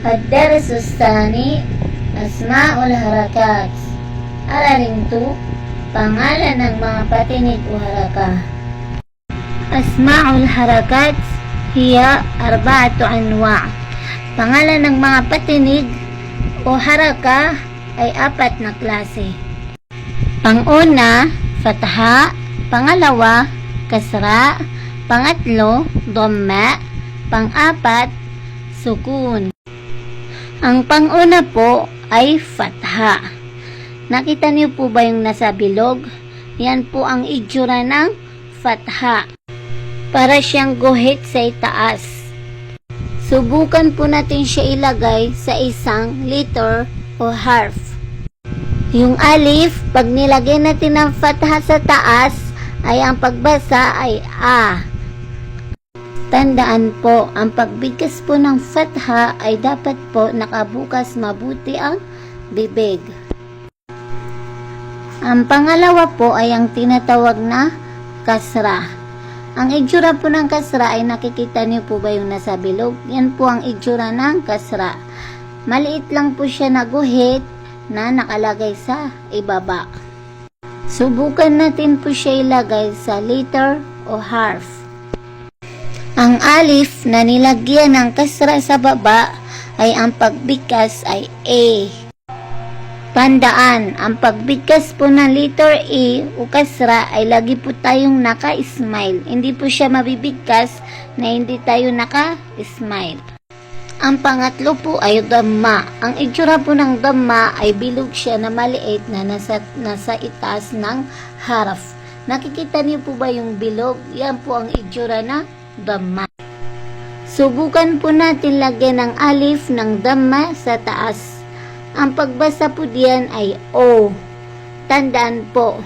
الدرس الثاني أسماء الحركات. Araling 2, pangalan ng mga patinig o haraka. Asma'ul harakat hiya arba'atu anwa'. Pangalan ng mga patinig o haraka ay 4 na klase. Pang-una, fatha. Pangalawa, kasra. Pangatlo, dhamma. Pang-apat, sukun. Ang pang-una po ay fatha. Nakita niyo po ba yung nasa bilog? Yan po ang itsura ng fatha. Para siyang guhit sa itaas. Subukan po natin siya ilagay sa isang letter o harf. Yung alif, pag nilagay natin ng fatha sa taas, ay ang pagbasa ay a. Tandaan po, ang pagbigkas po ng fatha ay dapat po nakabukas mabuti ang bibig. Ang pangalawa po ay ang tinatawag na kasra. Ang itsura po ng kasra ay nakikita niyo po ba yung nasa bilog? Yan po ang itsura ng kasra. Maliit lang po siya na guhit na nakalagay sa ibaba. Subukan natin po siya ilagay sa letter o harf. Ang alif na nilagyan ng kasra sa baba ay ang pagbigkas ay A. Tandaan, ang pagbigkas po ng letter A o kasra ay lagi po tayong naka-smile. Hindi po siya mabibigkas na hindi tayo naka-smile. Ang pangatlo po ay dhamma. Ang itsura po ng dhamma ay bilog siya na maliit na nasa itaas ng haraf. Nakikita niyo po ba yung bilog? Yan po ang itsura na dhamma. Subukan po natin lagyan ng alif ng dhamma sa taas. Ang pagbasa po diyan ay O. Tandaan po,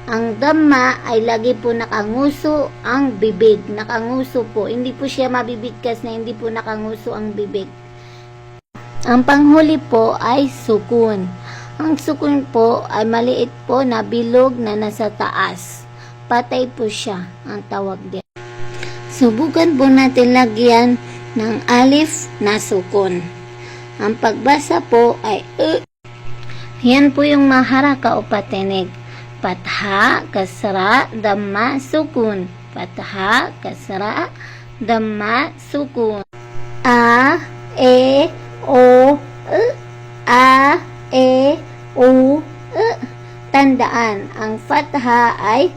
ang dhamma ay lagi po nakanguso ang bibig. Nakanguso po. Hindi po siya mabibigkas na hindi po nakanguso ang bibig. Ang panghuli po ay sukun. Ang sukun po ay maliit po na bilog na nasa taas. Patay po siya ang tawag diyan. Subukan po natin lagyan ng alif na sukun. Ang pagbasa po ay Yan po yung maharaka o patinig. Fatha, kasra, dhamma, sukun. Fatha, kasra, dhamma, sukun. A, E, O, A, E, O, Tandaan, ang fatha ay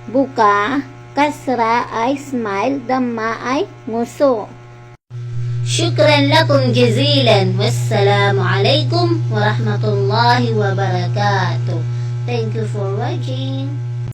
buka, kasra ay smile, dhamma ay nguso. شكرا لكم جزيلا والسلام عليكم ورحمة الله وبركاته. Thank you for watching.